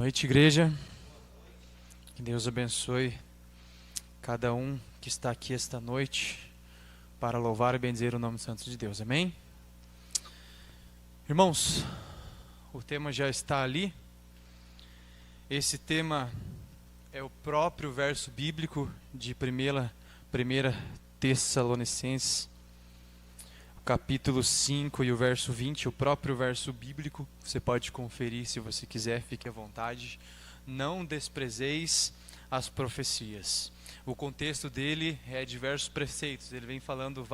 Boa noite, igreja. Que Deus abençoe cada um que está aqui esta noite para louvar e bendizer o nome santo de Deus. Amém? Irmãos, o tema já está ali. Esse tema é o próprio verso bíblico de 1 Tessalonicenses, capítulo 5 e o verso 20, o próprio verso bíblico. Você pode conferir se você quiser, fique à vontade. Não desprezeis as profecias. O contexto dele é diversos preceitos. Ele vem falando,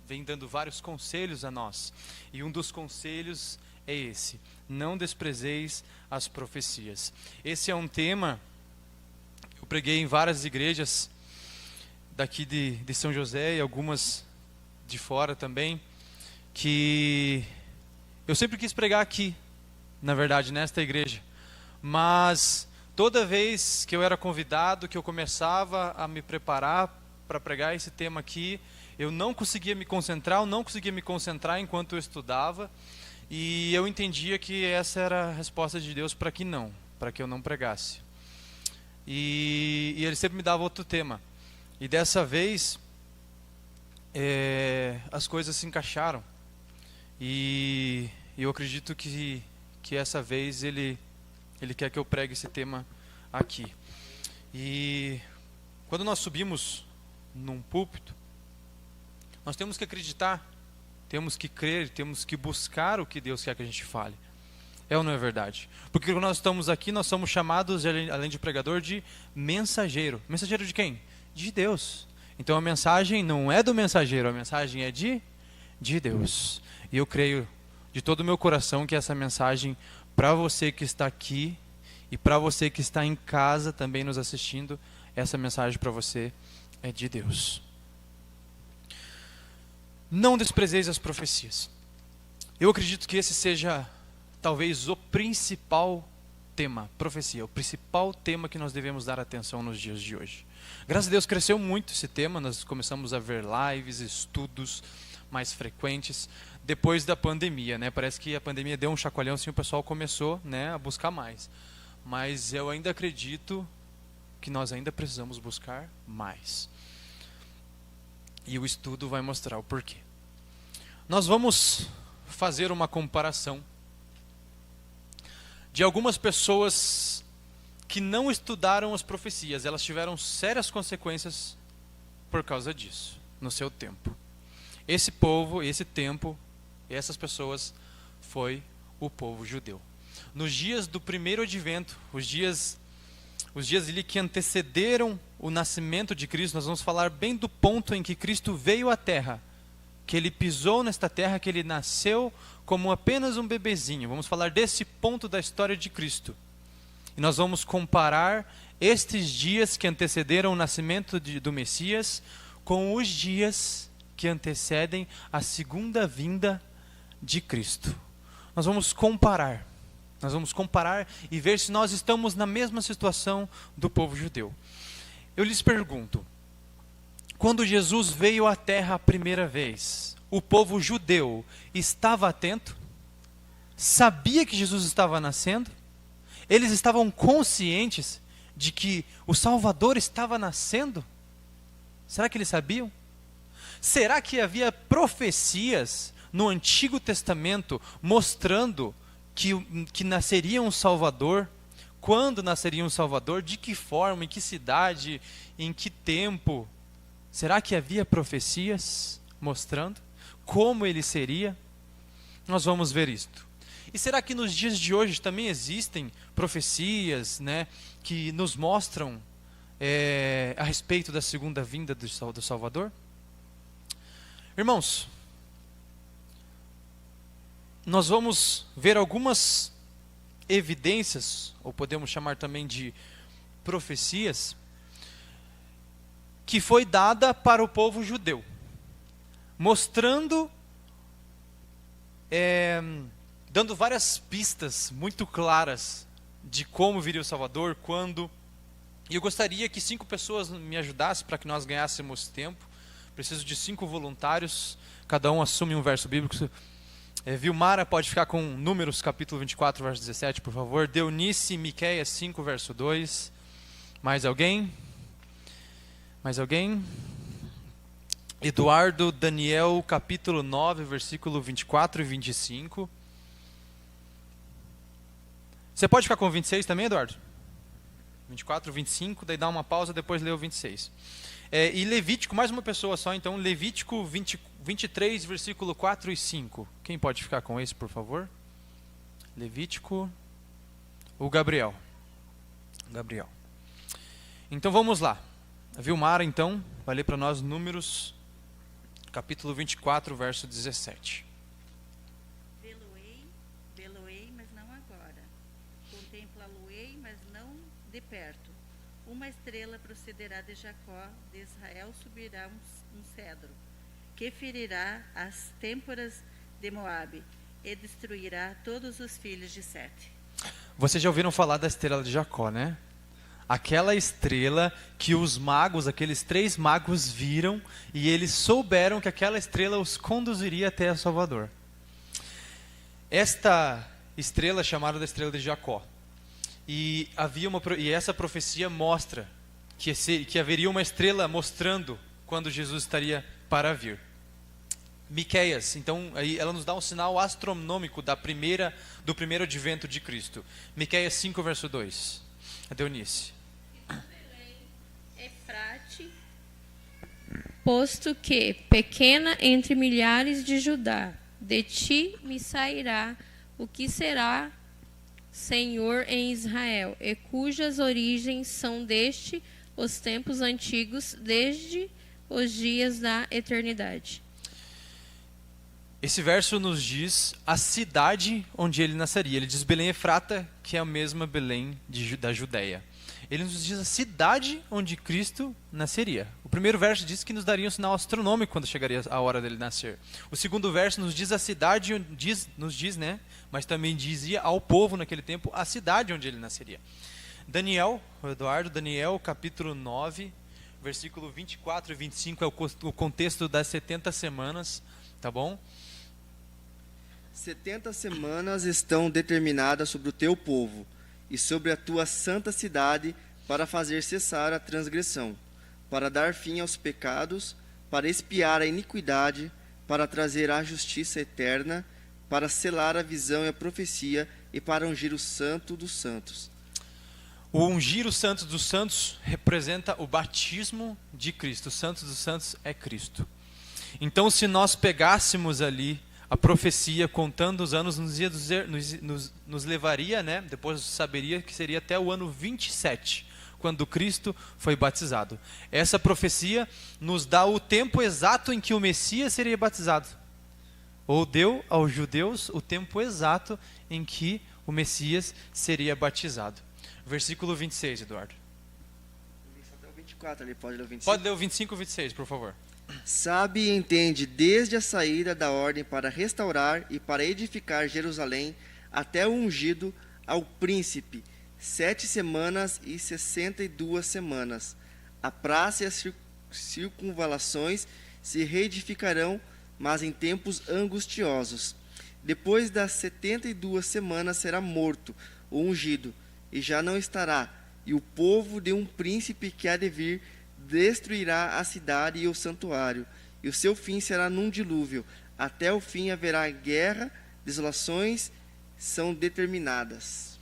vem dando vários conselhos a nós. E um dos conselhos é esse: não desprezeis as profecias. Esse é um tema que eu preguei em várias igrejas daqui de São José e algumas de fora também, que eu sempre quis pregar aqui, na verdade, nesta igreja, mas toda vez que eu era convidado, que eu começava a me preparar para pregar esse tema aqui, eu não conseguia me concentrar enquanto eu estudava, e eu entendia que essa era a resposta de Deus para que eu não pregasse. E ele sempre me dava outro tema, e dessa vez as coisas se encaixaram, e eu acredito que essa vez ele quer que eu pregue esse tema aqui. E quando nós subimos num púlpito, nós temos que acreditar, temos que crer, temos que buscar o que Deus quer que a gente fale. É ou não é verdade? Porque quando nós estamos aqui, nós somos chamados, além de pregador, de mensageiro. Mensageiro de quem? De Deus. Então a mensagem não é do mensageiro, a mensagem é de Deus. E eu creio de todo o meu coração que essa mensagem, para você que está aqui e para você que está em casa também nos assistindo, essa mensagem para você é de Deus. Não desprezeis as profecias. Eu acredito que esse seja talvez o principal tema, profecia, o principal tema que nós devemos dar atenção nos dias de hoje. Graças a Deus cresceu muito esse tema, nós começamos a ver lives, estudos mais frequentes depois da pandemia, né? Parece que a pandemia deu um chacoalhão, assim, o pessoal começou, né, a buscar mais. Mas eu ainda acredito que nós ainda precisamos buscar mais. E o estudo vai mostrar o porquê. Nós vamos fazer uma comparação de algumas pessoas que não estudaram as profecias. Elas tiveram sérias consequências por causa disso, no seu tempo. Esse povo, esse tempo, essas pessoas foi o povo judeu. Nos dias do primeiro advento, os dias ali que antecederam o nascimento de Cristo, nós vamos falar bem do ponto em que Cristo veio à terra, que ele pisou nesta terra, que ele nasceu como apenas um bebezinho. Vamos falar desse ponto da história de Cristo. E nós vamos comparar estes dias que antecederam o nascimento do Messias com os dias que antecedem a segunda vinda de Cristo. Nós vamos comparar e ver se nós estamos na mesma situação do povo judeu. Eu lhes pergunto, quando Jesus veio à terra a primeira vez, o povo judeu estava atento? Sabia que Jesus estava nascendo? Eles estavam conscientes de que o Salvador estava nascendo? Será que eles sabiam? Será que havia profecias no Antigo Testamento mostrando que nasceria um Salvador? Quando nasceria um Salvador? De que forma? Em que cidade? Em que tempo? Será que havia profecias mostrando como ele seria? Nós vamos ver isto. E será que nos dias de hoje também existem profecias, né, que nos mostram a respeito da segunda vinda do Salvador? Irmãos, nós vamos ver algumas evidências, ou podemos chamar também de profecias, que foi dada para o povo judeu, mostrando, dando várias pistas muito claras de como viria o Salvador, quando. E eu gostaria que 5 pessoas me ajudassem para que nós ganhássemos tempo. Preciso de 5 voluntários, cada um assume um verso bíblico. Vilmara pode ficar com Números capítulo 24, verso 17, por favor. Deunice, Miqueias 5, verso 2. Mais alguém? Mais alguém? Eduardo, Daniel capítulo 9, versículo 24 e 25. Você pode ficar com o 26 também, Eduardo? 24, 25, daí dá uma pausa, depois lê o 26. E Levítico, mais uma pessoa só, então, Levítico 23, versículo 4 e 5. Quem pode ficar com esse, por favor? Levítico, o Gabriel. Gabriel. Então vamos lá. A Vilmara, então, vai ler para nós Números, capítulo 24, verso 17. Vê-lo-ei, mas não agora. Contemplá-lo-ei, mas não de perto. Uma estrela procederá de Jacó, de Israel subirá um cedro, que ferirá as têmporas de Moabe e destruirá todos os filhos de Sete. Vocês já ouviram falar da estrela de Jacó, né? Aquela estrela que os magos, aqueles 3 magos viram e eles souberam que aquela estrela os conduziria até a Salvador. Esta estrela é chamada da estrela de Jacó. E essa profecia mostra que haveria uma estrela mostrando quando Jesus estaria para vir. Miqueias, então, aí ela nos dá um sinal astronômico do primeiro advento de Cristo. Miqueias 5, verso 2. A Deunice. Efrate, posto que, pequena entre milhares de Judá, de ti me sairá o que será Senhor em Israel, e cujas origens são desde os tempos antigos, desde os dias da eternidade. Esse verso nos diz a cidade onde ele nasceria. Ele diz Belém Efrata, que é a mesma Belém da Judéia. Ele nos diz a cidade onde Cristo nasceria. O primeiro verso diz que nos daria um sinal astronômico quando chegaria a hora dele nascer. O segundo verso nos diz a cidade, né? Mas também dizia ao povo naquele tempo a cidade onde ele nasceria. Daniel, capítulo 9, versículo 24 e 25 é o contexto das 70 semanas, tá bom? 70 semanas estão determinadas sobre o teu povo e sobre a tua santa cidade para fazer cessar a transgressão, para dar fim aos pecados, para expiar a iniquidade, para trazer a justiça eterna, para selar a visão e a profecia e para ungir o santo dos santos. O ungir o santo dos santos representa o batismo de Cristo. O santo dos santos é Cristo. Então, se nós pegássemos ali a profecia contando os anos, nos levaria, né? Depois saberia que seria até o ano 27, quando Cristo foi batizado. Essa profecia nos dá o tempo exato em que o Messias seria batizado. Ou deu aos judeus o tempo exato em que o Messias seria batizado. Versículo 26, Eduardo. Até o 24 ali, pode ler o 25? Pode ler o 25 e o 26, por favor. Sabe e entende desde a saída da ordem para restaurar e para edificar Jerusalém até o ungido ao príncipe, 7 semanas e 62 semanas. A praça e as circunvalações se reedificarão, mas em tempos angustiosos. Depois das 72 semanas será morto o ungido, e já não estará, e o povo de um príncipe que há de vir destruirá a cidade e o santuário, e o seu fim será num dilúvio. Até o fim haverá guerra, desolações são determinadas.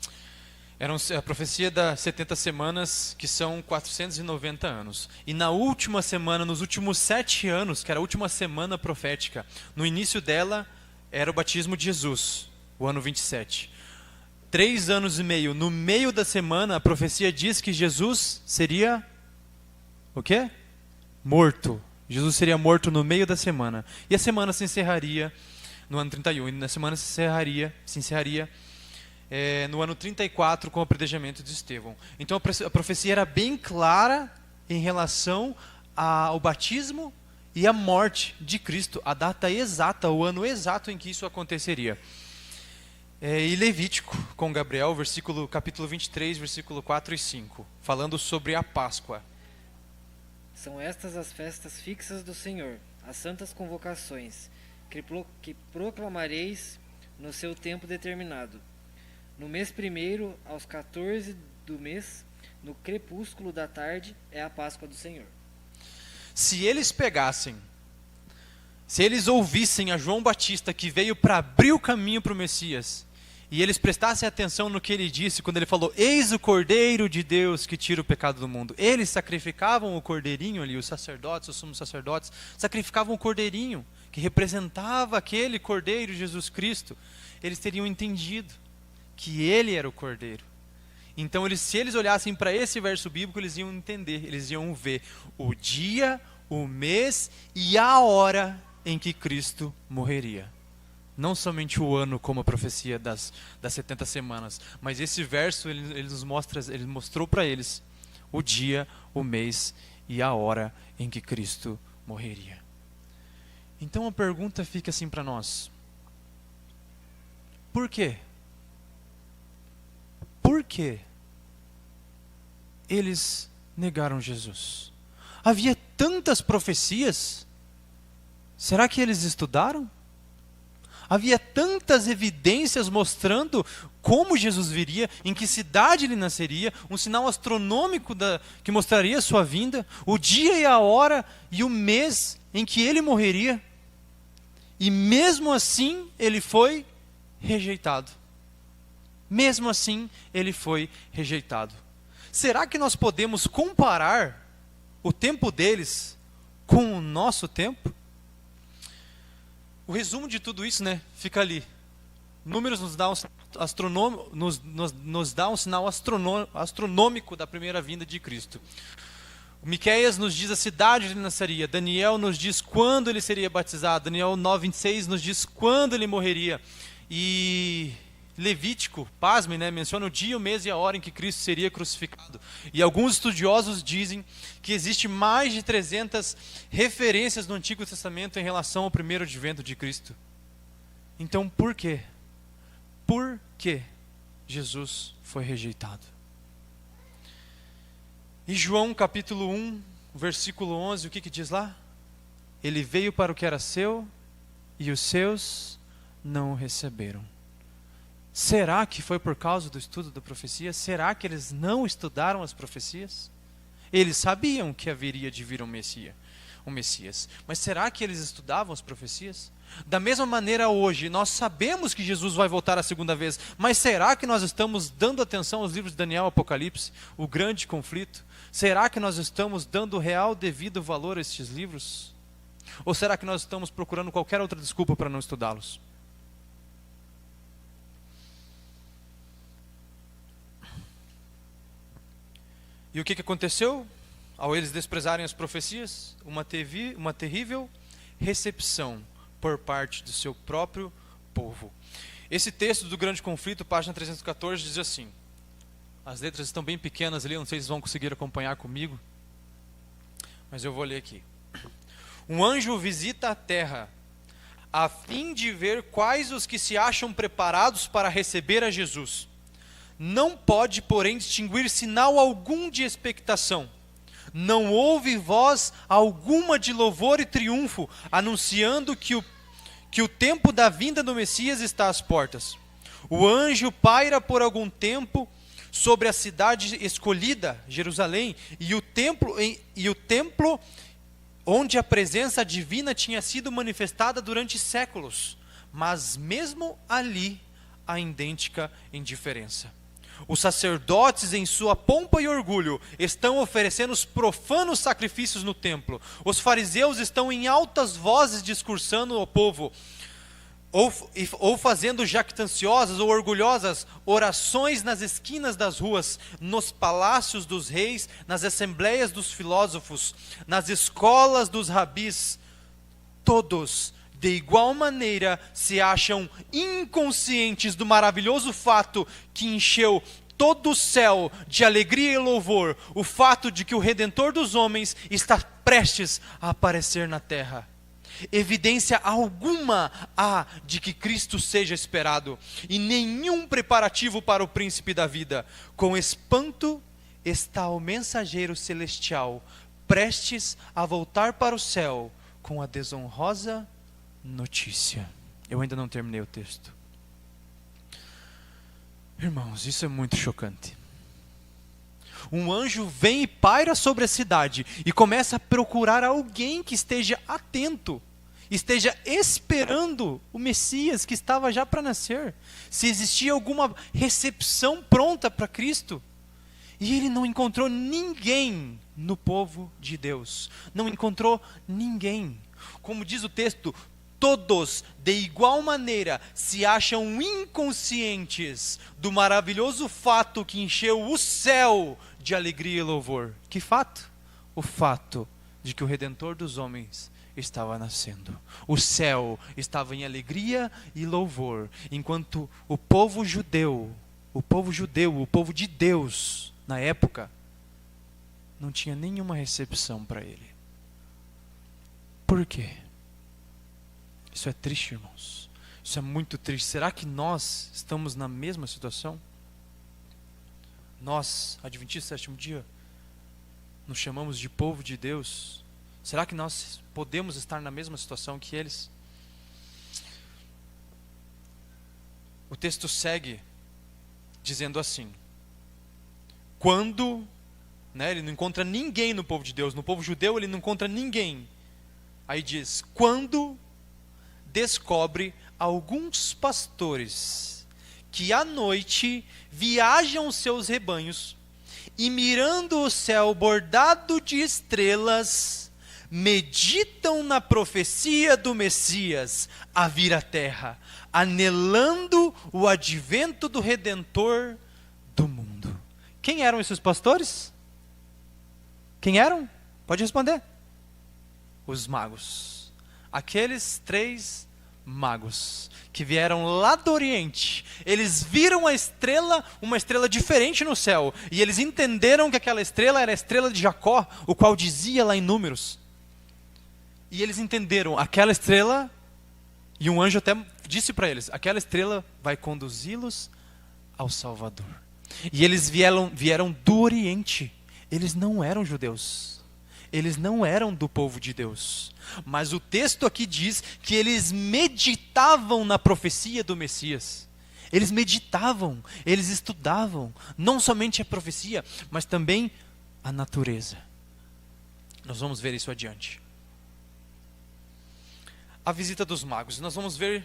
Era a profecia das 70 semanas, que são 490 anos. E na última semana, nos últimos 7 anos, que era a última semana profética, no início dela era o batismo de Jesus, o ano 27. 3 anos e meio, no meio da semana, a profecia diz que Jesus seria o quê? Morto. Jesus seria morto no meio da semana. E a semana se encerraria no ano 31. E na semana se encerraria no ano 34 com o apedrejamento de Estevão. Então a profecia era bem clara em relação ao batismo e à morte de Cristo. A data exata, o ano exato em que isso aconteceria. E Levítico, com Gabriel, capítulo 23, versículo 4 e 5, falando sobre a Páscoa. São estas as festas fixas do Senhor, as santas convocações, que proclamareis no seu tempo determinado. No mês primeiro, aos 14 do mês, no crepúsculo da tarde, é a Páscoa do Senhor. Se eles ouvissem a João Batista, que veio para abrir o caminho para o Messias, e eles prestassem atenção no que ele disse, quando ele falou, eis o Cordeiro de Deus que tira o pecado do mundo. Eles sacrificavam o cordeirinho ali, os sacerdotes, os sumos sacerdotes, sacrificavam o cordeirinho, que representava aquele Cordeiro, Jesus Cristo. Eles teriam entendido que ele era o Cordeiro. Então, se eles olhassem para esse verso bíblico, eles iam entender, eles iam ver o dia, o mês e a hora em que Cristo morreria. Não somente o ano como a profecia das 70 semanas, mas esse verso ele mostrou para eles o dia, o mês e a hora em que Cristo morreria. Então a pergunta fica assim para nós: por quê? Por que eles negaram Jesus? Havia tantas profecias. Será que eles estudaram? Havia tantas evidências mostrando como Jesus viria, em que cidade ele nasceria, um sinal astronômico que mostraria a sua vinda, o dia e a hora e o mês em que ele morreria. E mesmo assim ele foi rejeitado. Mesmo assim ele foi rejeitado. Será que nós podemos comparar o tempo deles com o nosso tempo? O resumo de tudo isso, fica ali. Números nos dá um sinal astronômico da primeira vinda de Cristo. O Miqueias nos diz a cidade onde ele nasceria. Daniel nos diz quando ele seria batizado. Daniel 9:26 nos diz quando ele morreria. E Levítico, pasmem, menciona o dia, o mês e a hora em que Cristo seria crucificado. E alguns estudiosos dizem que existe mais de 300 referências no Antigo Testamento em relação ao primeiro advento de Cristo. Então, por quê? Por que Jesus foi rejeitado? E João capítulo 1, versículo 11, o que diz lá? Ele veio para o que era seu e os seus não o receberam. Será que foi por causa do estudo da profecia? Será que eles não estudaram as profecias? Eles sabiam que haveria de vir um Messias. Mas será que eles estudavam as profecias? Da mesma maneira hoje, nós sabemos que Jesus vai voltar a segunda vez, mas será que nós estamos dando atenção aos livros de Daniel e Apocalipse? O grande conflito? Será que nós estamos dando real devido valor a estes livros? Ou será que nós estamos procurando qualquer outra desculpa para não estudá-los? E o que aconteceu? Ao eles desprezarem as profecias, uma terrível recepção por parte do seu próprio povo. Esse texto do grande conflito, página 314, diz assim, as letras estão bem pequenas ali, não sei se vocês vão conseguir acompanhar comigo, mas eu vou ler aqui. Um anjo visita a terra, a fim de ver quais os que se acham preparados para receber a Jesus. Não pode, porém, distinguir sinal algum de expectação. Não houve voz alguma de louvor e triunfo, anunciando que o tempo da vinda do Messias está às portas. O anjo paira por algum tempo sobre a cidade escolhida, Jerusalém, e o templo onde a presença divina tinha sido manifestada durante séculos. Mas mesmo ali, a idêntica indiferença. Os sacerdotes, em sua pompa e orgulho, estão oferecendo os profanos sacrifícios no templo. Os fariseus estão em altas vozes discursando ao povo, ou fazendo jactanciosas ou orgulhosas orações nas esquinas das ruas, nos palácios dos reis, nas assembleias dos filósofos, nas escolas dos rabis. Todos, de igual maneira, se acham inconscientes do maravilhoso fato que encheu todo o céu de alegria e louvor, o fato de que o Redentor dos homens está prestes a aparecer na terra. Evidência alguma há de que Cristo seja esperado, e nenhum preparativo para o príncipe da vida. Com espanto está o mensageiro celestial, prestes a voltar para o céu com a desonrosa notícia. Eu ainda não terminei o texto. Irmãos, isso é muito chocante. Um anjo vem e paira sobre a cidade e começa a procurar alguém que esteja atento, esteja esperando o Messias que estava já para nascer. Se existia alguma recepção pronta para Cristo. E ele não encontrou ninguém no povo de Deus. Não encontrou ninguém. Como diz o texto, todos, de igual maneira, se acham inconscientes do maravilhoso fato que encheu o céu de alegria e louvor. Que fato? O fato de que o Redentor dos homens estava nascendo. O céu estava em alegria e louvor, enquanto o povo judeu, o povo de Deus, na época, não tinha nenhuma recepção para ele. Por quê? Isso é triste, irmãos. Isso é muito triste. Será que nós estamos na mesma situação? Nós, Adventistas do Sétimo Dia, nos chamamos de povo de Deus. Será que nós podemos estar na mesma situação que eles? O texto segue dizendo assim: quando, ele não encontra ninguém no povo de Deus, no povo judeu ele não encontra ninguém. Aí diz, quando descobre alguns pastores que à noite viajam seus rebanhos e mirando o céu bordado de estrelas, meditam na profecia do Messias a vir à terra, anelando o advento do Redentor do mundo. Quem eram esses pastores? Quem eram? Pode responder. Os magos. Aqueles 3 magos que vieram lá do Oriente. Eles viram a estrela, uma estrela diferente no céu. E eles entenderam que aquela estrela era a estrela de Jacó, o qual dizia lá em Números. E eles entenderam, aquela estrela, e um anjo até disse para eles, aquela estrela vai conduzi-los ao Salvador. E eles vieram do Oriente. Eles não eram judeus. Eles não eram do povo de Deus. Mas o texto aqui diz que eles meditavam na profecia do Messias. Eles meditavam, eles estudavam, não somente a profecia, mas também a natureza. Nós vamos ver isso adiante. A visita dos magos. Nós vamos ver,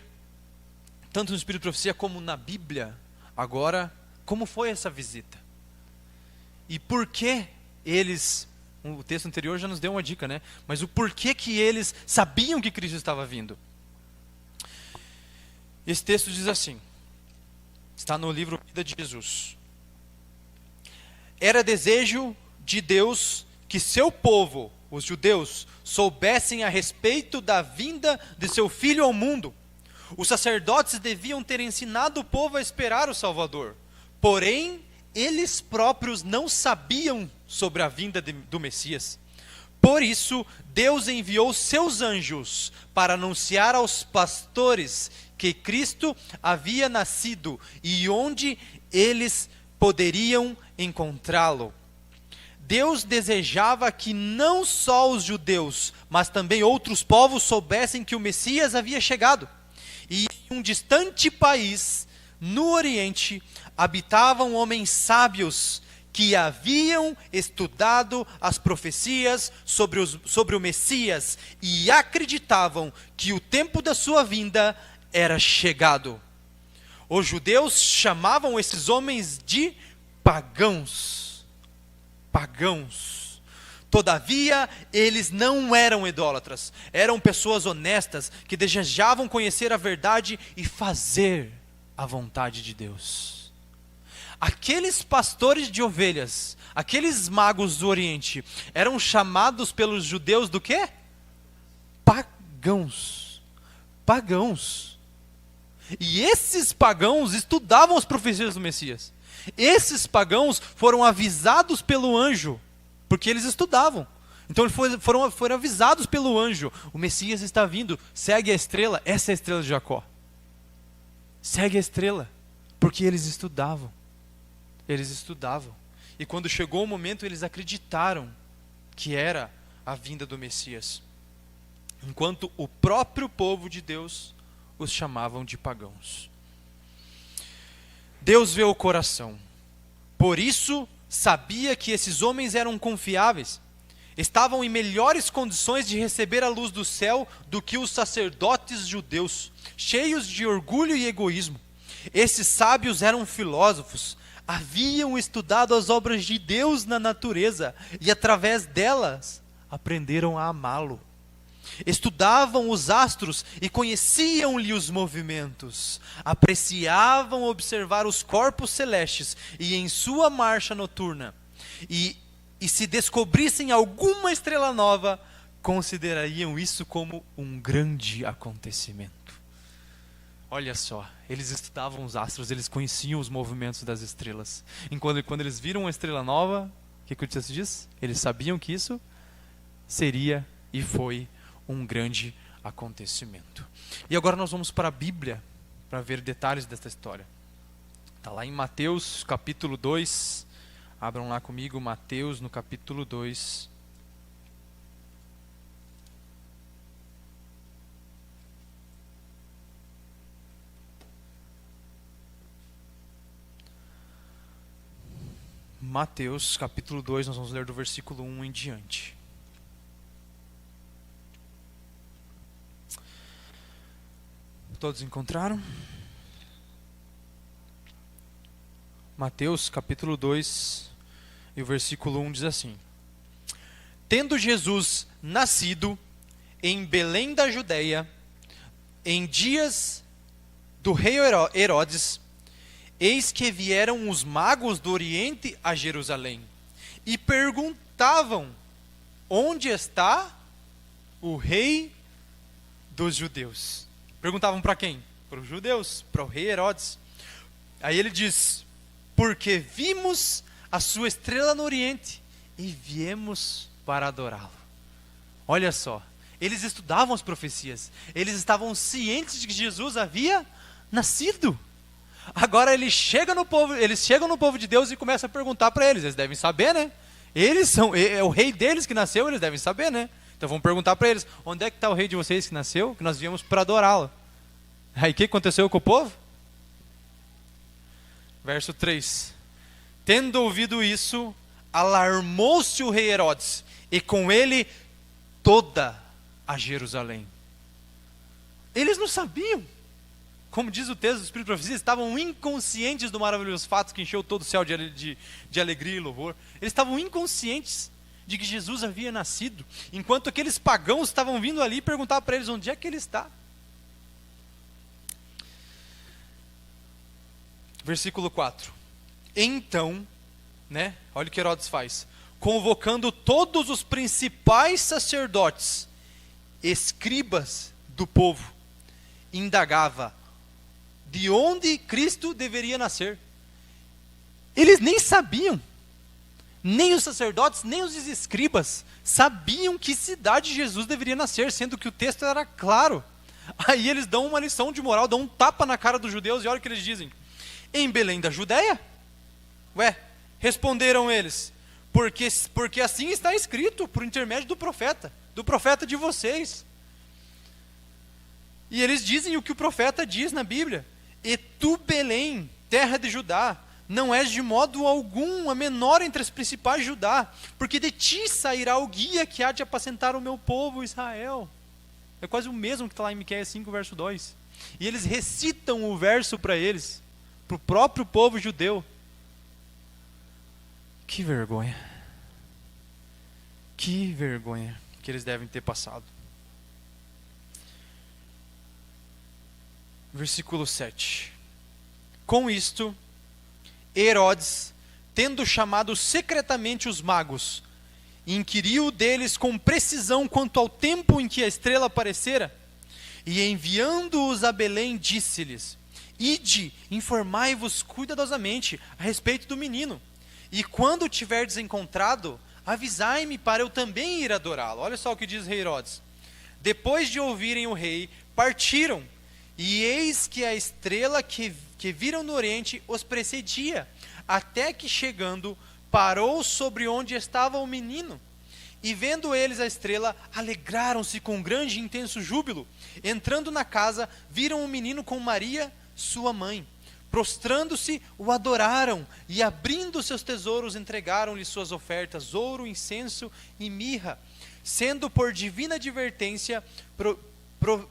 tanto no Espírito de Profecia como na Bíblia, agora, como foi essa visita. E por que eles, o texto anterior já nos deu uma dica, né? Mas o porquê que eles sabiam que Cristo estava vindo. Esse texto diz assim, está no livro Vida de Jesus. Era desejo de Deus que seu povo, os judeus, soubessem a respeito da vinda de seu Filho ao mundo. Os sacerdotes deviam ter ensinado o povo a esperar o Salvador. Porém, eles próprios não sabiam sobre a vinda do Messias. Por isso, Deus enviou seus anjos para anunciar aos pastores que Cristo havia nascido e onde eles poderiam encontrá-lo. Deus desejava que não só os judeus, mas também outros povos soubessem que o Messias havia chegado. E em um distante país, no Oriente, habitavam homens sábios que haviam estudado as profecias sobre o Messias e acreditavam que o tempo da sua vinda era chegado. Os judeus chamavam esses homens de pagãos. Pagãos. Todavia, eles não eram idólatras. Eram pessoas honestas que desejavam conhecer a verdade e fazer a vontade de Deus. Aqueles pastores de ovelhas, aqueles magos do Oriente, eram chamados pelos judeus do quê? Pagãos. Pagãos. E esses pagãos estudavam as profecias do Messias. Esses pagãos foram avisados pelo anjo, porque eles estudavam. Então eles foram avisados pelo anjo. O Messias está vindo, segue a estrela, essa é a estrela de Jacó. Segue a estrela, porque eles estudavam. Eles estudavam. E quando chegou o momento, eles acreditaram que era a vinda do Messias. enquanto o próprio povo de Deus os chamavam de pagãos. Deus vê o coração. Por isso, sabia que esses homens eram confiáveis. Estavam em melhores condições de receber a luz do céu do que os sacerdotes judeus, cheios de orgulho e egoísmo. Esses sábios eram filósofos, haviam estudado as obras de Deus na natureza e através delas aprenderam a amá-lo. Estudavam os astros e conheciam-lhe os movimentos. Apreciavam observar os corpos celestes e em sua marcha noturna. E se descobrissem alguma estrela nova, considerariam isso como um grande acontecimento. Olha só, eles estudavam os astros, eles conheciam os movimentos das estrelas. Enquanto quando eles viram uma estrela nova, o que o texto diz? Eles sabiam que isso seria e foi um grande acontecimento. E agora nós vamos para a Bíblia para ver detalhes dessa história. Está lá em Mateus capítulo 2. Abram lá comigo Mateus no capítulo 2. Mateus capítulo 2, nós vamos ler do versículo 1 em diante. Todos encontraram? Mateus capítulo 2 e o versículo 1 diz assim: Tendo Jesus nascido em Belém da Judeia, em dias do rei Herodes, eis que vieram os magos do Oriente a Jerusalém e perguntavam: onde está o rei dos judeus? Perguntavam para quem? Para os judeus, para o rei Herodes. Aí ele diz: porque vimos a sua estrela no Oriente e viemos para adorá-lo. Olha só, eles estudavam as profecias, eles estavam cientes de que Jesus havia nascido. Agora eles chegam no povo de Deus e começam a perguntar para eles. Eles devem saber, né? É o rei deles que nasceu, eles devem saber, né? Então vamos perguntar para eles: onde é que está o rei de vocês que nasceu? Que nós viemos para adorá-lo. Aí o que aconteceu com o povo? Verso 3. Tendo ouvido isso, alarmou-se o rei Herodes, e com ele toda a Jerusalém. Eles não sabiam. Como diz o texto do Espírito de Profecia, estavam inconscientes do maravilhoso fato que encheu todo o céu de alegria e louvor. Eles estavam inconscientes de que Jesus havia nascido, enquanto aqueles pagãos estavam vindo ali perguntar para eles onde é que ele está. Versículo 4. Então, olha o que Herodes faz. Convocando todos os principais sacerdotes, escribas do povo, indagava de onde Cristo deveria nascer. Eles nem sabiam. Nem os sacerdotes, nem os escribas sabiam que cidade Jesus deveria nascer, sendo que o texto era claro. Aí eles dão uma lição de moral, dão um tapa na cara dos judeus e olha o que eles dizem. Em Belém da Judeia? Responderam eles, porque assim está escrito, por intermédio do profeta de vocês. E eles dizem o que o profeta diz na Bíblia: e tu, Belém, terra de Judá, não és de modo algum a menor entre as principais de Judá, porque de ti sairá o guia que há de apacentar o meu povo Israel. É quase o mesmo que está lá em Miqueias 5, verso 2. E eles recitam o verso para eles, para o próprio povo judeu. Que vergonha. Que vergonha que eles devem ter passado. Versículo 7. Com isto, Herodes, tendo chamado secretamente os magos, inquiriu deles com precisão quanto ao tempo em que a estrela aparecera, e enviando-os a Belém, disse-lhes: ide, informai-vos cuidadosamente a respeito do menino, e quando o tiverdes encontrado, avisai-me para eu também ir adorá-lo. Olha só o que diz o rei Herodes. Depois de ouvirem o rei, partiram, e eis que a estrela que viram no oriente os precedia, até que chegando, parou sobre onde estava o menino. E vendo eles a estrela, alegraram-se com grande e intenso júbilo. Entrando na casa, viram o menino com Maria, sua mãe. Prostrando-se, o adoraram, e abrindo seus tesouros, entregaram-lhe suas ofertas, ouro, incenso e mirra, sendo por divina advertência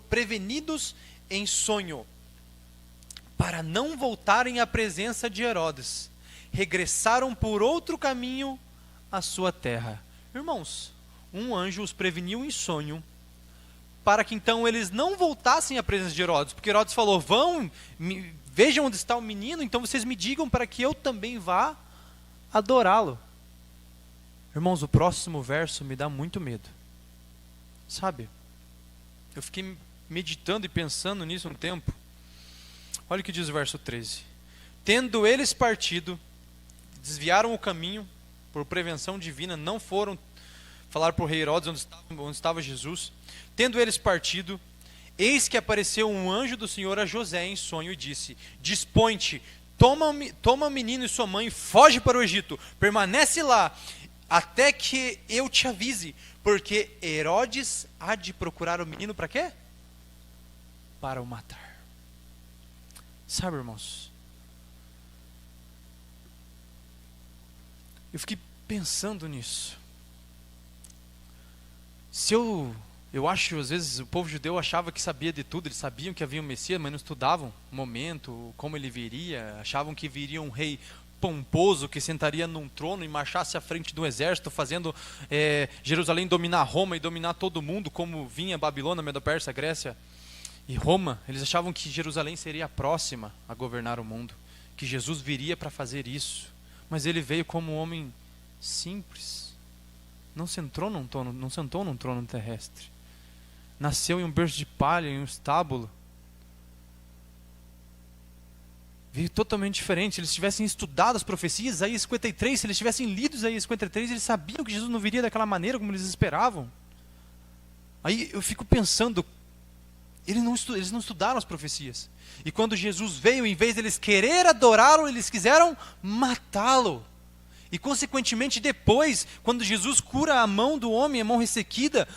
prevenidos em sonho, para não voltarem à presença de Herodes. Regressaram por outro caminho à sua terra. Irmãos, um anjo os preveniu em sonho, para que então eles não voltassem à presença de Herodes, porque Herodes falou: vejam onde está o menino, então vocês me digam para que eu também vá adorá-lo. Irmãos, o próximo verso me dá muito medo. Sabe? Eu fiquei meditando e pensando nisso um tempo. Olha o que diz o verso 13. Tendo eles partido, desviaram o caminho, por prevenção divina, não foram falar para o rei Herodes onde estava Jesus. Tendo eles partido, eis que apareceu um anjo do Senhor a José em sonho e disse: dispõe-te, toma o menino e sua mãe, foge para o Egito, permanece lá, até que eu te avise, porque Herodes há de procurar o menino para quê? Para o matar. Sabe, irmãos, eu fiquei pensando nisso. Eu acho, às vezes, o povo judeu achava que sabia de tudo, eles sabiam que havia um Messias, mas não estudavam o momento, como ele viria, achavam que viria um rei pomposo que sentaria num trono e marchasse à frente do exército, fazendo Jerusalém dominar Roma e dominar todo mundo, como vinha Babilônia, Medo-Pérsia, Grécia e Roma. Eles achavam que Jerusalém seria a próxima a governar o mundo, que Jesus viria para fazer isso. Mas ele veio como um homem simples, não sentou num trono terrestre, nasceu em um berço de palha, em um estábulo, veio totalmente diferente. Se eles tivessem estudado as profecias, Isaías 53, se eles tivessem lido Isaías 53, eles sabiam que Jesus não viria daquela maneira como eles esperavam. Aí eu fico pensando, eles não estudaram as profecias. E quando Jesus veio, em vez deles querer adorá-lo, eles quiseram matá-lo. E consequentemente depois, quando Jesus cura a mão do homem, a mão ressequida,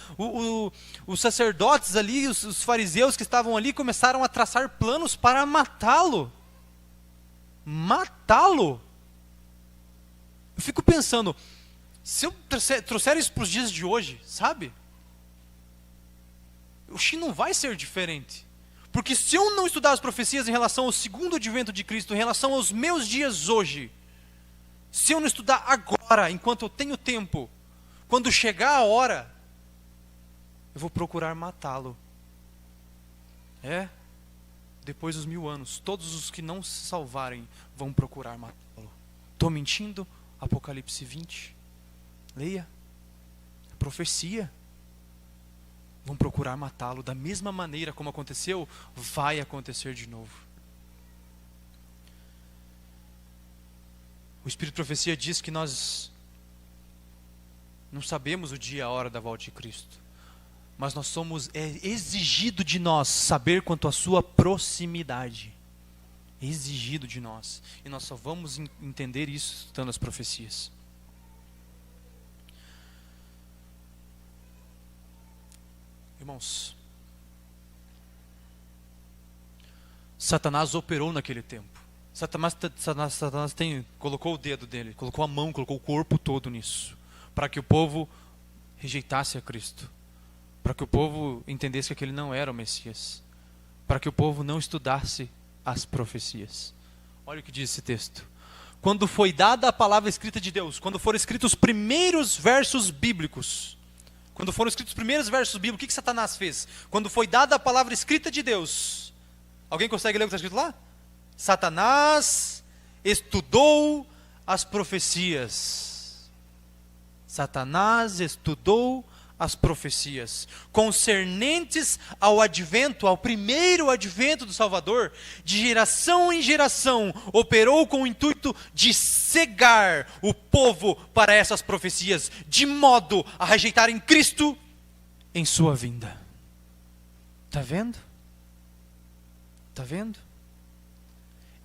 os sacerdotes ali, os fariseus que estavam ali, começaram a traçar planos para matá-lo. Matá-lo. Eu fico pensando, se eu trouxer isso para os dias de hoje, sabe? O Xi não vai ser diferente. Porque se eu não estudar as profecias em relação ao segundo advento de Cristo, em relação aos meus dias hoje, se eu não estudar agora, enquanto eu tenho tempo, quando chegar a hora, eu vou procurar matá-lo. Depois dos 1000 anos, todos os que não se salvarem vão procurar matá-lo. Estou mentindo? Apocalipse 20. Leia. Profecia. Vão procurar matá-lo. Da mesma maneira como aconteceu, vai acontecer de novo. O Espírito de Profecia diz que nós não sabemos o dia e a hora da volta de Cristo, mas é exigido de nós saber quanto à sua proximidade. É exigido de nós. E nós só vamos entender isso estudando as profecias. Irmãos, Satanás operou naquele tempo. Satanás colocou o dedo dele, colocou a mão, colocou o corpo todo nisso, para que o povo rejeitasse a Cristo, para que o povo entendesse que aquele não era o Messias, para que o povo não estudasse as profecias. Olha o que diz esse texto. Quando foi dada a palavra escrita de Deus, quando foram escritos os primeiros versos bíblicos, o que Satanás fez? Quando foi dada a palavra escrita de Deus, alguém consegue ler o que está escrito lá? Satanás estudou as profecias. Satanás estudou as profecias concernentes ao advento, ao primeiro advento do Salvador. De geração em geração operou com o intuito de cegar o povo para essas profecias, de modo a rejeitarem Cristo em sua vinda. Está vendo? Está vendo?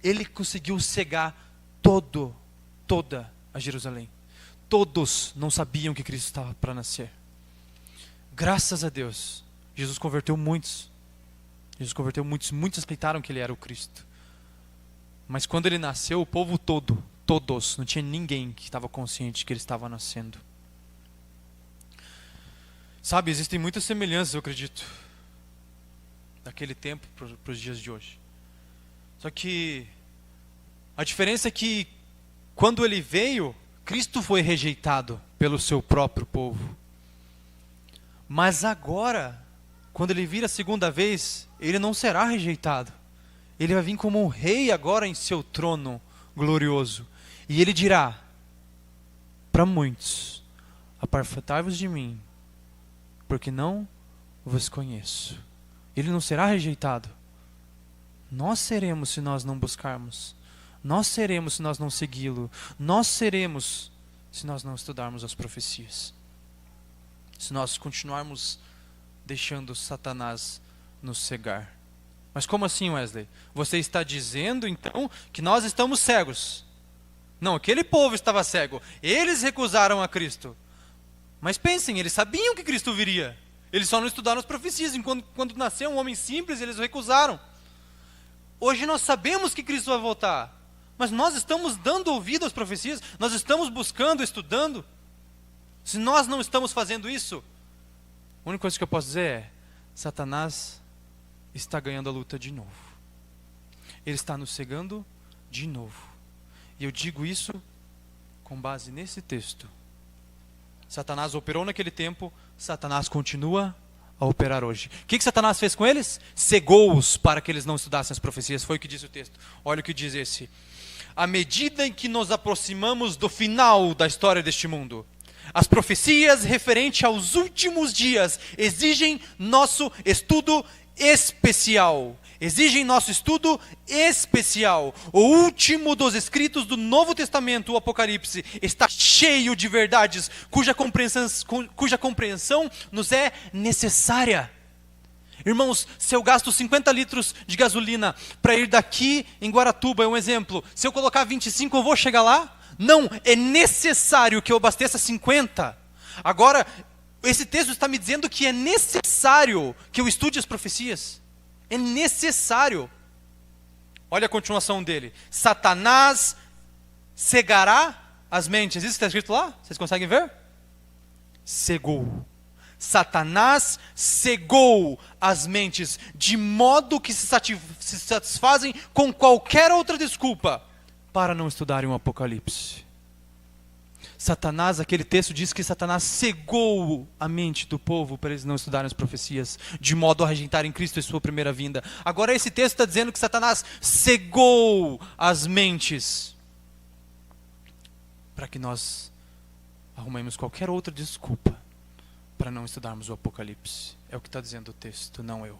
Ele conseguiu cegar toda a Jerusalém. todos não sabiam que Cristo estava para nascer. Graças a Deus, Jesus converteu muitos. Muitos aceitaram que ele era o Cristo. Mas quando ele nasceu, o povo todo, todos, não tinha ninguém que estava consciente que ele estava nascendo. Sabe, existem muitas semelhanças, eu acredito, daquele tempo para os dias de hoje. Só que a diferença é que quando ele veio, Cristo foi rejeitado pelo seu próprio povo. Mas agora, quando ele vir a segunda vez, ele não será rejeitado. Ele vai vir como um rei agora em seu trono glorioso. E ele dirá para muitos: apartai-vos de mim, porque não vos conheço. Ele não será rejeitado. Nós seremos se nós não buscarmos. Nós seremos se nós não segui-lo. Nós seremos se nós não estudarmos as profecias. Se nós continuarmos deixando Satanás nos cegar. Mas como assim, Wesley? Você está dizendo então que nós estamos cegos? Não, aquele povo estava cego. Eles recusaram a Cristo. Mas pensem, eles sabiam que Cristo viria. Eles só não estudaram as profecias. Quando nasceu um homem simples, eles o recusaram. Hoje nós sabemos que Cristo vai voltar. Mas nós estamos dando ouvido às profecias. Nós estamos buscando, estudando. Se nós não estamos fazendo isso, a única coisa que eu posso dizer é: Satanás está ganhando a luta de novo. Ele está nos cegando de novo. E eu digo isso com base nesse texto. Satanás operou naquele tempo, Satanás continua a operar hoje. O que Satanás fez com eles? Cegou-os para que eles não estudassem as profecias. Foi o que disse o texto. Olha o que diz esse: à medida em que nos aproximamos do final da história deste mundo, as profecias referentes aos últimos dias exigem nosso estudo especial. O último dos escritos do Novo Testamento, o Apocalipse, está cheio de verdades cuja compreensão nos é necessária. Irmãos, se eu gasto 50 litros de gasolina para ir daqui em Guaratuba, é um exemplo. Se eu colocar 25, eu vou chegar lá? Não, é necessário que eu abasteça 50. Agora, esse texto está me dizendo que é necessário que eu estude as profecias. É necessário. Olha a continuação dele: Satanás cegará as mentes. Isso está escrito lá? Vocês conseguem ver? Cegou. Satanás cegou as mentes, de modo que se satisfazem com qualquer outra desculpa para não estudarem o Apocalipse. Satanás, aquele texto diz que Satanás cegou a mente do povo para eles não estudarem as profecias, de modo a rejeitarem Cristo em sua primeira vinda. Agora esse texto está dizendo que Satanás cegou as mentes para que nós arrumemos qualquer outra desculpa para não estudarmos o Apocalipse. É o que está dizendo o texto, não eu.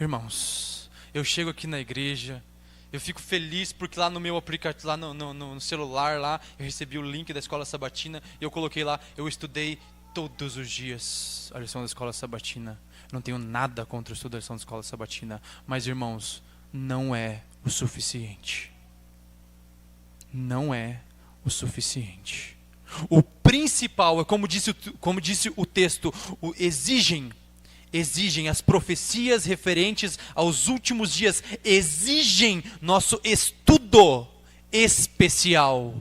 Irmãos, eu chego aqui na igreja, eu fico feliz porque lá no meu aplicativo, lá no celular, lá, eu recebi o link da Escola Sabatina e eu coloquei lá: eu estudei todos os dias a lição da Escola Sabatina. Eu não tenho nada contra o estudo da lição da Escola Sabatina, mas irmãos, não é o suficiente. Não é o suficiente. O principal é, como disse o texto, exigem as profecias referentes aos últimos dias, exigem nosso estudo especial.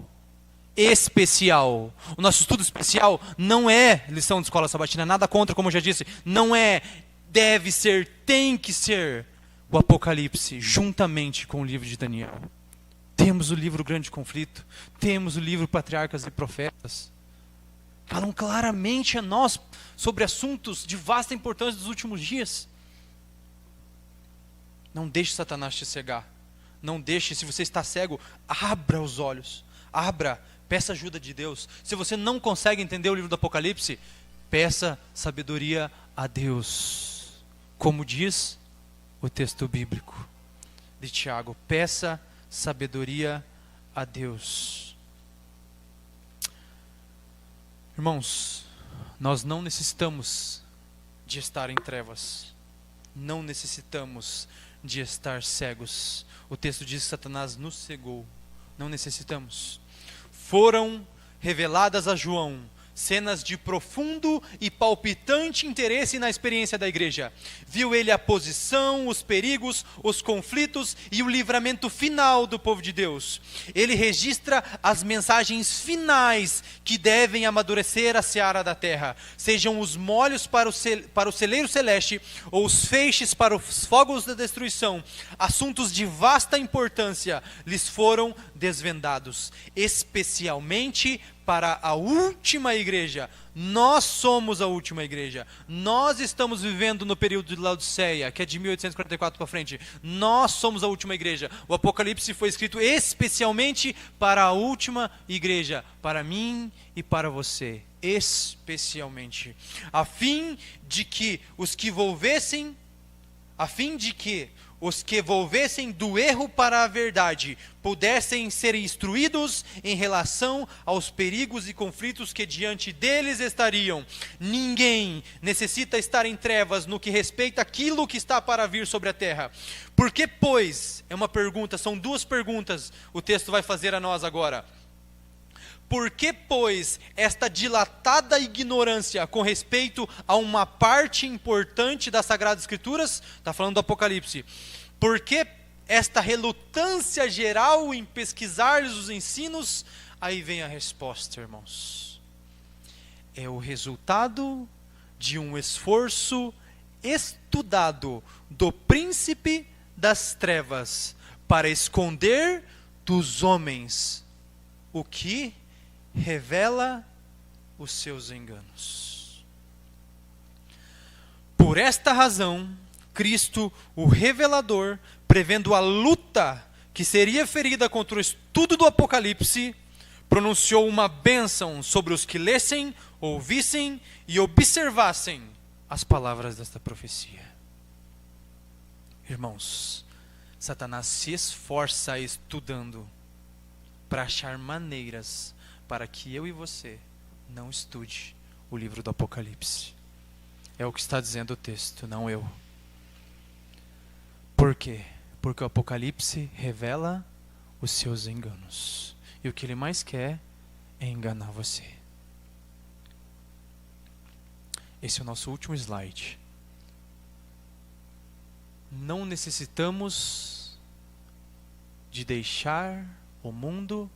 O nosso estudo especial não é lição de Escola Sabatina, nada contra, como eu já disse, não é, deve ser, tem que ser o Apocalipse, juntamente com o livro de Daniel. Temos o livro Grande Conflito, temos o livro Patriarcas e Profetas. Falam claramente a nós sobre assuntos de vasta importância dos últimos dias. Não deixe Satanás te cegar. Não deixe, se você está cego, abra os olhos. Abra, peça ajuda de Deus. Se você não consegue entender o livro do Apocalipse, peça sabedoria a Deus. Como diz o texto bíblico de Tiago, peça sabedoria a Deus. Irmãos, nós não necessitamos de estar em trevas. Não necessitamos de estar cegos. O texto diz que Satanás nos cegou. Não necessitamos. Foram reveladas a João. Cenas de profundo e palpitante interesse na experiência da igreja. Viu ele a posição, os perigos, os conflitos e o livramento final do povo de Deus. Ele registra as mensagens finais que devem amadurecer a seara da terra. Sejam os molhos para o celeiro celeste ou os feixes para os fogos da destruição. Assuntos de vasta importância lhes foram desvendados, especialmente para a última igreja. Nós somos a última igreja. Nós estamos vivendo no período de Laodiceia, que é de 1844 para frente. Nós somos a última igreja. O Apocalipse foi escrito especialmente para a última igreja, para mim e para você, especialmente, a fim de que os que volvessem do erro para a verdade pudessem ser instruídos em relação aos perigos e conflitos que diante deles estariam. Ninguém necessita estar em trevas no que respeita àquilo que está para vir sobre a terra. Por que, pois, é uma pergunta, são duas perguntas o texto vai fazer a nós agora. Por que, pois, esta dilatada ignorância com respeito a uma parte importante das Sagradas Escrituras? Está falando do Apocalipse. Por que esta relutância geral em pesquisar-lhes os ensinos? Aí vem a resposta, irmãos. É o resultado de um esforço estudado do príncipe das trevas para esconder dos homens o que revela os seus enganos. Por esta razão, Cristo, o revelador, prevendo a luta que seria ferida contra o estudo do Apocalipse, pronunciou uma bênção sobre os que lessem, ouvissem e observassem as palavras desta profecia. Irmãos, Satanás se esforça estudando para achar maneiras para que eu e você não estude o livro do Apocalipse. É o que está dizendo o texto, não eu. Por quê? Porque o Apocalipse revela os seus enganos. E o que ele mais quer é enganar você. Esse é o nosso último slide. Não necessitamos de deixar o mundo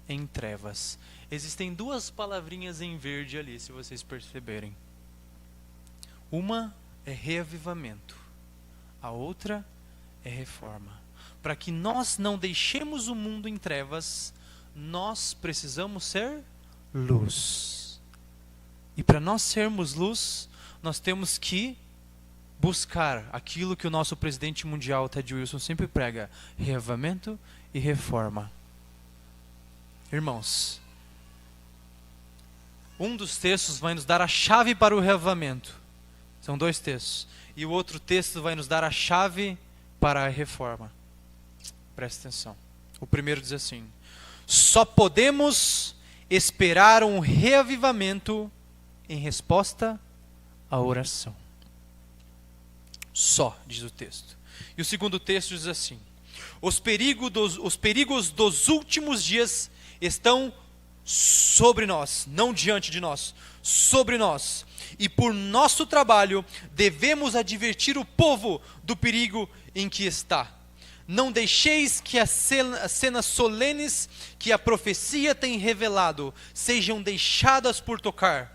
em trevas. Existem duas palavrinhas em verde ali, se vocês perceberem. Uma é reavivamento, a outra é reforma. Para que nós não deixemos o mundo em trevas, nós precisamos ser luz. E para nós sermos luz, nós temos que buscar aquilo que o nosso presidente mundial, Ted Wilson, sempre prega: reavivamento e reforma. Irmãos, um dos textos vai nos dar a chave para o reavivamento. São dois textos. E o outro texto vai nos dar a chave para a reforma. Presta atenção. O primeiro diz assim: só podemos esperar um reavivamento em resposta à oração. Só, diz o texto. E o segundo texto diz assim: os perigos dos últimos dias estão sobre nós, não diante de nós, sobre nós. E por nosso trabalho devemos advertir o povo do perigo em que está. Não deixeis que as cenas solenes que a profecia tem revelado sejam deixadas por tocar.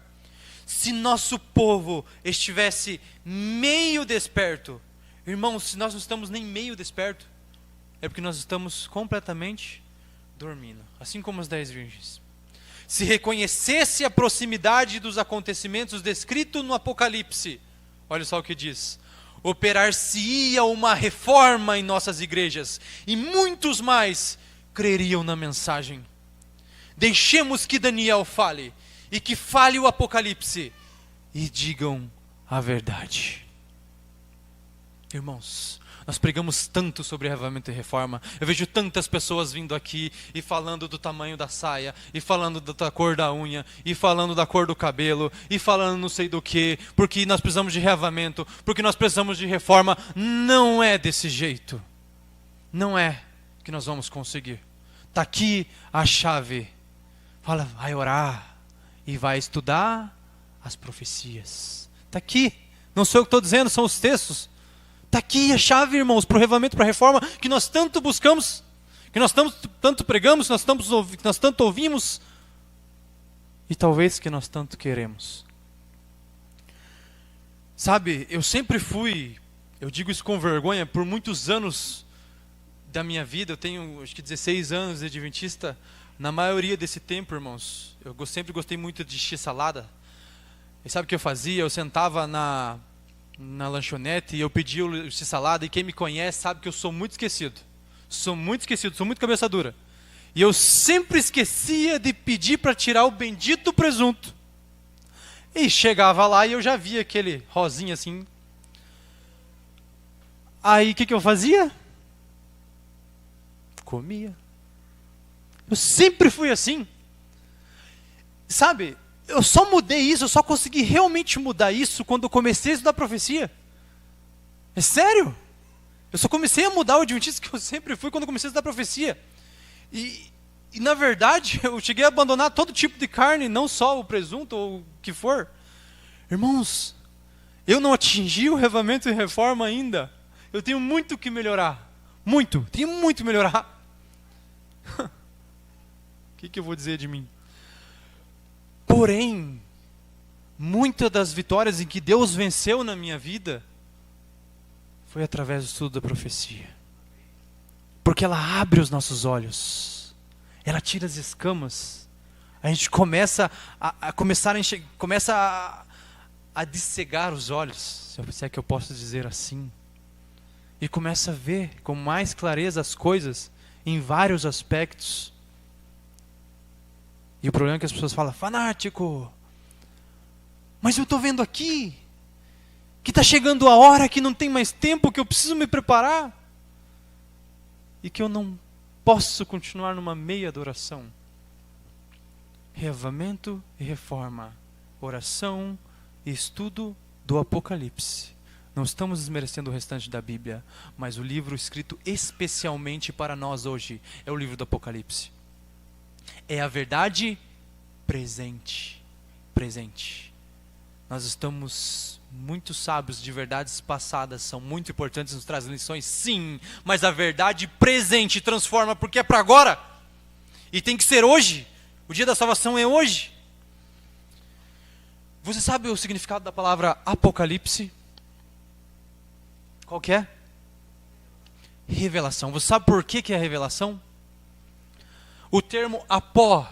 Se nosso povo estivesse meio desperto, irmãos, se nós não estamos nem meio desperto, é porque nós estamos completamente dormindo, assim como as 10 virgens. Se reconhecesse a proximidade dos acontecimentos descritos no Apocalipse, olha só o que diz: operar-se-ia uma reforma em nossas igrejas, e muitos mais creriam na mensagem. Deixemos que Daniel fale, e que fale o Apocalipse, e digam a verdade. Irmãos, nós pregamos tanto sobre reavivamento e reforma. Eu vejo tantas pessoas vindo aqui e falando do tamanho da saia, e falando da cor da unha, e falando da cor do cabelo, e falando não sei do que, porque nós precisamos de reavivamento, porque nós precisamos de reforma. Não é desse jeito. Não é que nós vamos conseguir. Está aqui a chave. Fala, vai orar e vai estudar as profecias. Está aqui. Não sou eu que estou dizendo, são os textos. Está aqui a chave, irmãos, para o reavivamento, para a reforma, que nós tanto buscamos, que nós tanto pregamos, que nós tanto ouvimos, e talvez que nós tanto queremos. Sabe, eu sempre fui, eu digo isso com vergonha, por muitos anos da minha vida, eu tenho acho que 16 anos de adventista, na maioria desse tempo, irmãos, eu sempre gostei muito de x-salada. E sabe o que eu fazia? Eu sentava na lanchonete e eu pedia o x-salada, e quem me conhece sabe que eu sou muito esquecido. Sou muito cabeça dura. E eu sempre esquecia de pedir para tirar o bendito presunto. E chegava lá e eu já via aquele rosinha assim. Aí o que eu fazia? Comia. Eu sempre fui assim. Sabe, eu só mudei isso, eu só consegui realmente mudar isso quando eu comecei a estudar profecia. É sério? Eu só comecei a mudar o adventista que eu sempre fui quando eu comecei a estudar profecia. E na verdade, eu cheguei a abandonar todo tipo de carne, não só o presunto ou o que for. Irmãos, eu não atingi o reavivamento e reforma ainda. Eu tenho muito que melhorar. Tenho muito que melhorar. O que eu vou dizer de mim? Porém, muitas das vitórias em que Deus venceu na minha vida foi através do estudo da profecia. Porque ela abre os nossos olhos. Ela tira as escamas. A gente começa a descegar os olhos, se é que eu posso dizer assim. E começa a ver com mais clareza as coisas em vários aspectos. E o problema é que as pessoas falam, fanático, mas eu estou vendo aqui, que está chegando a hora, que não tem mais tempo, que eu preciso me preparar, e que eu não posso continuar numa meia adoração. Reavivamento e reforma, oração e estudo do Apocalipse. Não estamos desmerecendo o restante da Bíblia, mas o livro escrito especialmente para nós hoje é o livro do Apocalipse. É a verdade presente. Nós estamos muito sábios de verdades passadas, são muito importantes, nos trazem lições, sim, mas a verdade presente transforma, porque é para agora. E tem que ser hoje. O dia da salvação é hoje. Você sabe o significado da palavra Apocalipse? Qual que é? Revelação. Você sabe por que é revelação? O termo apó,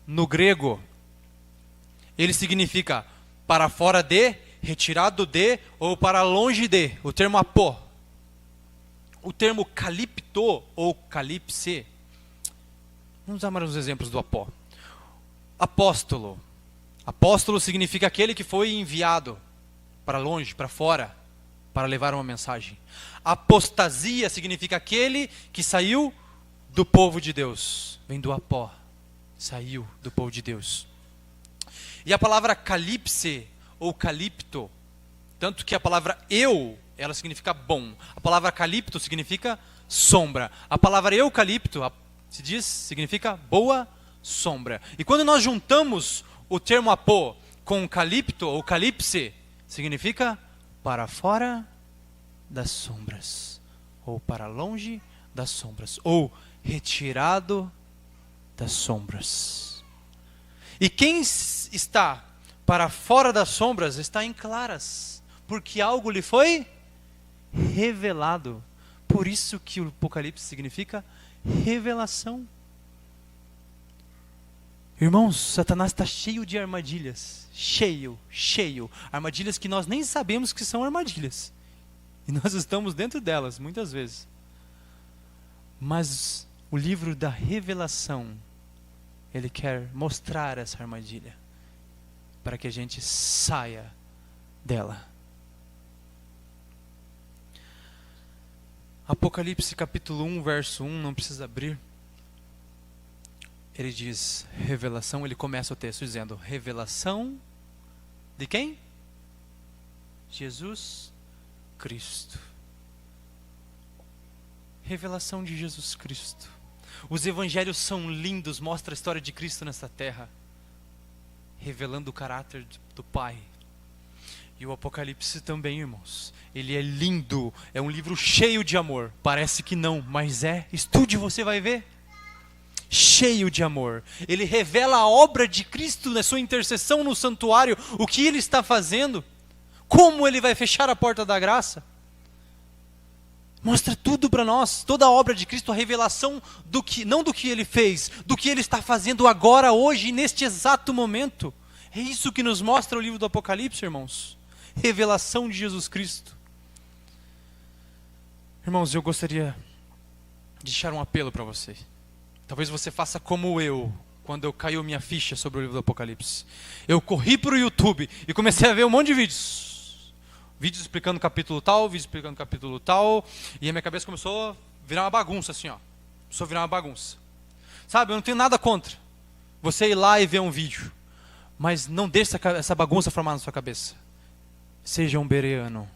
no grego, ele significa para fora de, retirado de, ou para longe de. O termo apó. O termo calipto, ou calipse. Vamos usar mais uns exemplos do apó. Apóstolo. Apóstolo significa aquele que foi enviado para longe, para fora, para levar uma mensagem. Apostasia significa aquele que saiu do povo de Deus. Vem do apó. Saiu do povo de Deus. E a palavra calipse ou calipto, tanto que a palavra eu, ela significa bom. A palavra calipto significa sombra. A palavra eucalipto, significa boa sombra. E quando nós juntamos o termo apó com calipto ou calipse, significa para fora das sombras, ou para longe das sombras, ou retirado das sombras. E quem está para fora das sombras está em claras, porque algo lhe foi revelado. Por isso que o Apocalipse significa revelação. Irmãos, Satanás está cheio de armadilhas. Cheio. Armadilhas que nós nem sabemos que são armadilhas. E nós estamos dentro delas, muitas vezes. Mas o livro da revelação, ele quer mostrar essa armadilha, para que a gente saia dela. Apocalipse capítulo 1, verso 1, não precisa abrir. Ele diz revelação, ele começa o texto dizendo revelação de quem? Jesus Cristo. Revelação de Jesus Cristo. Os evangelhos são lindos, mostra a história de Cristo nessa terra, revelando o caráter do Pai. E o Apocalipse também, irmãos. Ele é lindo, é um livro cheio de amor. Parece que não, mas é. Estude, você vai ver. Cheio de amor. Ele revela a obra de Cristo na sua intercessão no santuário, o que Ele está fazendo, como Ele vai fechar a porta da graça. Mostra tudo para nós, toda a obra de Cristo, a revelação do que, não do que Ele fez, do que Ele está fazendo agora, hoje, neste exato momento. É isso que nos mostra o livro do Apocalipse, irmãos. Revelação de Jesus Cristo. Irmãos, eu gostaria de deixar um apelo para você. Talvez você faça como eu, quando eu caiu minha ficha sobre o livro do Apocalipse. Eu corri para o YouTube e comecei a ver um monte de vídeos. Vídeos explicando capítulo tal, vídeos explicando capítulo tal. E a minha cabeça começou a virar uma bagunça, assim, ó. Começou a virar uma bagunça. Sabe, eu não tenho nada contra você ir lá e ver um vídeo. Mas não deixe essa bagunça formar na sua cabeça. Seja um bereano.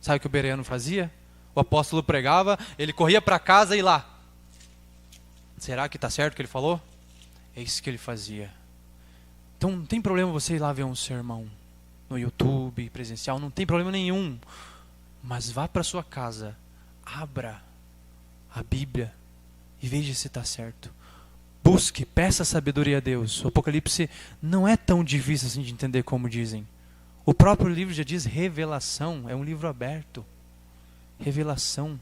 Sabe o que o bereano fazia? O apóstolo pregava, ele corria para casa e lá. Será que está certo o que ele falou? É isso que ele fazia. Então não tem problema você ir lá ver um sermão no YouTube, presencial, não tem problema nenhum. Mas vá para sua casa, abra a Bíblia e veja se está certo. Busque, peça sabedoria a Deus. O Apocalipse não é tão difícil assim de entender como dizem. O próprio livro já diz revelação, é um livro aberto. Revelação.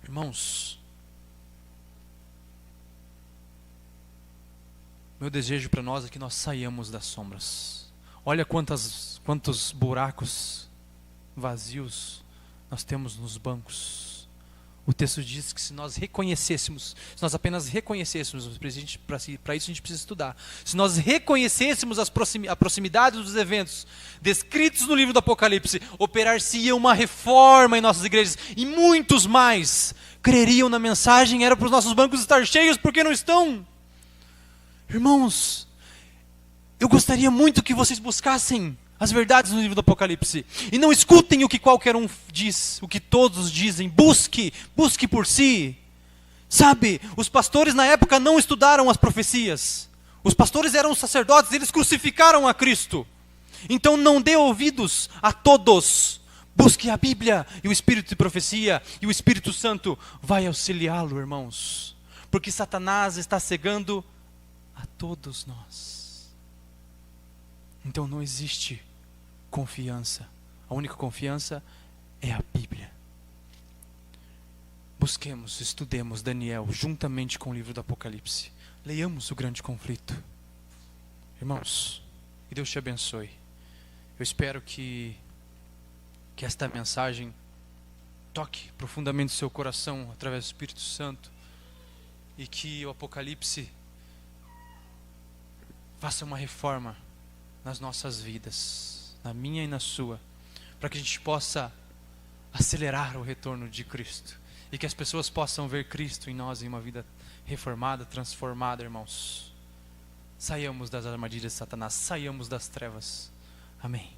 Irmãos, meu desejo para nós é que nós saiamos das sombras. Olha quantos buracos vazios nós temos nos bancos. O texto diz que se nós reconhecêssemos, se nós apenas reconhecêssemos, para isso a gente precisa estudar. Se nós reconhecêssemos a proximidade dos eventos descritos no livro do Apocalipse, operar-se-ia uma reforma em nossas igrejas, e muitos mais creriam na mensagem. Era para os nossos bancos estar cheios, porque não estão. Irmãos, eu gostaria muito que vocês buscassem as verdades no livro do Apocalipse. E não escutem o que qualquer um diz, o que todos dizem. Busque por si. Sabe, os pastores na época não estudaram as profecias. Os pastores eram sacerdotes, eles crucificaram a Cristo. Então não dê ouvidos a todos. Busque a Bíblia e o Espírito de profecia, e o Espírito Santo vai auxiliá-lo, irmãos. Porque Satanás está cegando a todos nós. Então não existe confiança. A única confiança é a Bíblia. Busquemos, estudemos Daniel juntamente com o livro do Apocalipse. Leiamos o grande conflito. Irmãos, que Deus te abençoe. Eu espero que esta mensagem toque profundamente o seu coração através do Espírito Santo, e que o Apocalipse faça uma reforma nas nossas vidas, na minha e na sua, para que a gente possa acelerar o retorno de Cristo, e que as pessoas possam ver Cristo em nós, em uma vida reformada, transformada, irmãos. Saiamos das armadilhas de Satanás, saiamos das trevas. Amém.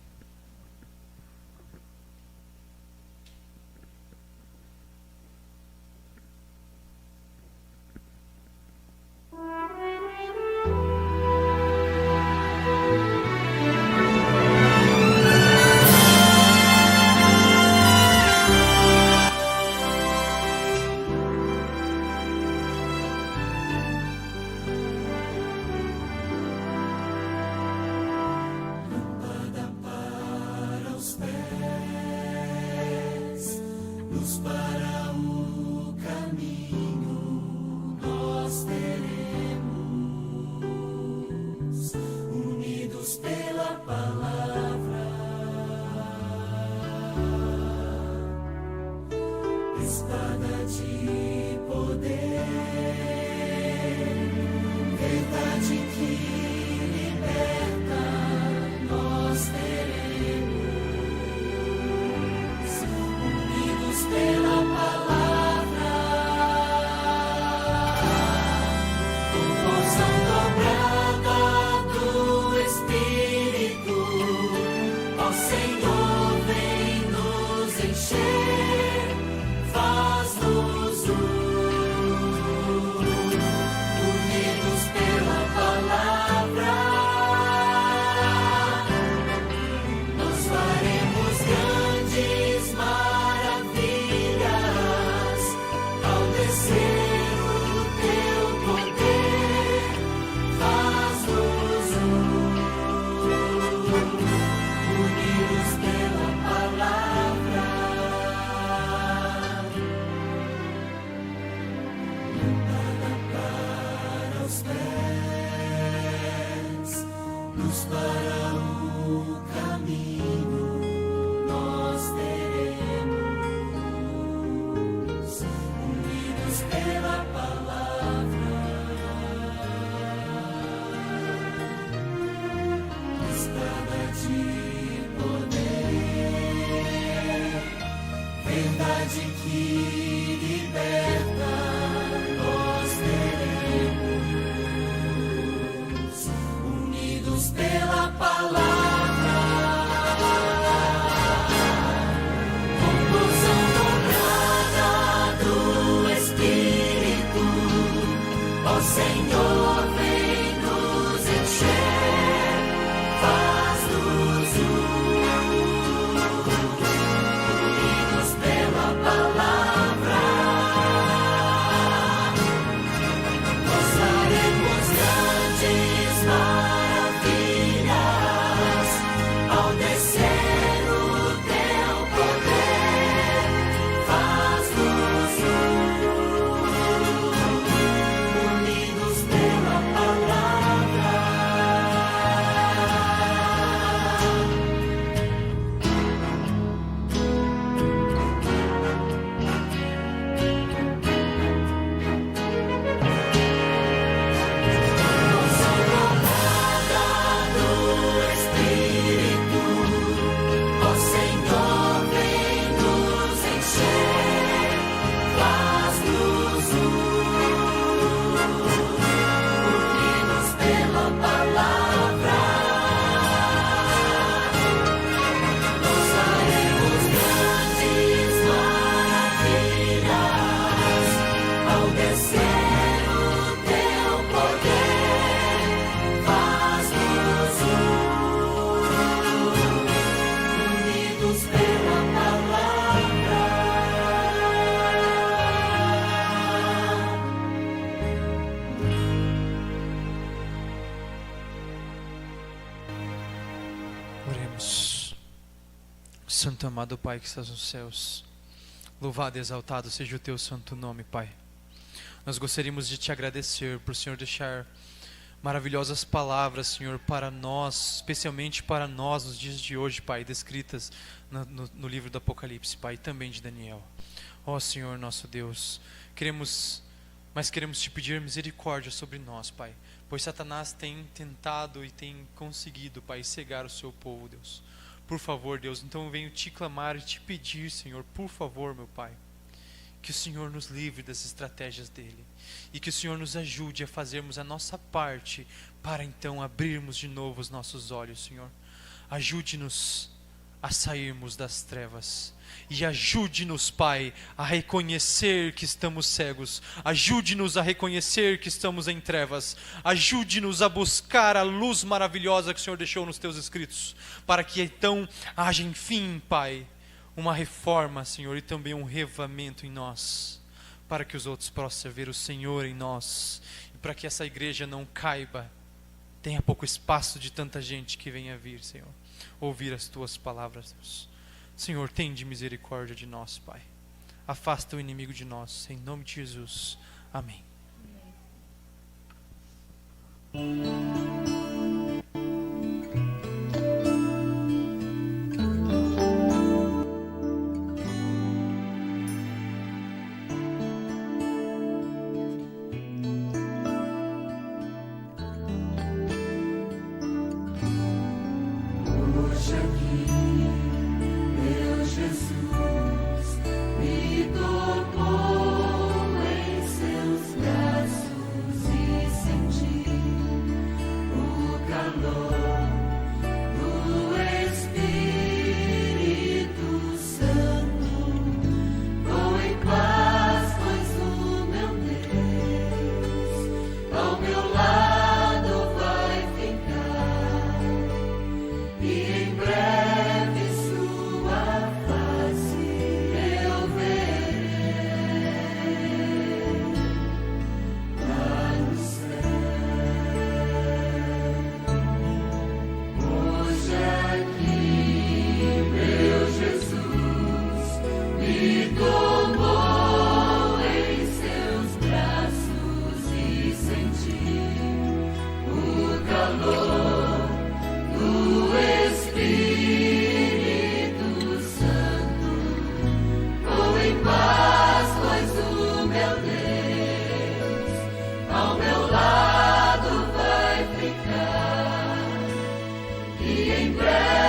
Verdade que liberta, nós teremos, unidos pela palavra, conclusão dobrada do Espírito, ó Senhor, vem nos encher, faz-nos Oremos. Santo amado Pai que estás nos céus, louvado e exaltado seja o teu santo nome, Pai. Nós gostaríamos de te agradecer por, Senhor, deixar maravilhosas palavras, Senhor, para nós, especialmente para nós nos dias de hoje, Pai, descritas no livro do Apocalipse, Pai, e também de Daniel. Ó Senhor nosso Deus, queremos te pedir misericórdia sobre nós, Pai, pois Satanás tem tentado e tem conseguido, Pai, cegar o seu povo, Deus. Por favor, Deus, então eu venho te clamar e te pedir, Senhor, por favor, meu Pai, que o Senhor nos livre das estratégias dele e que o Senhor nos ajude a fazermos a nossa parte para então abrirmos de novo os nossos olhos, Senhor. Ajude-nos a sairmos das trevas e ajude-nos, Pai, a reconhecer que estamos cegos. Ajude-nos a reconhecer que estamos em trevas. Ajude-nos a buscar a luz maravilhosa que o Senhor deixou nos teus escritos, para que então haja, enfim, Pai, uma reforma, Senhor, e também um revivamento em nós, para que os outros possam ver o Senhor em nós, e para que essa igreja não caiba, tenha pouco espaço de tanta gente que venha vir, Senhor, ouvir as tuas palavras, Deus. Senhor, tende misericórdia de nós, Pai. Afasta o inimigo de nós, em nome de Jesus. Amém. E em breve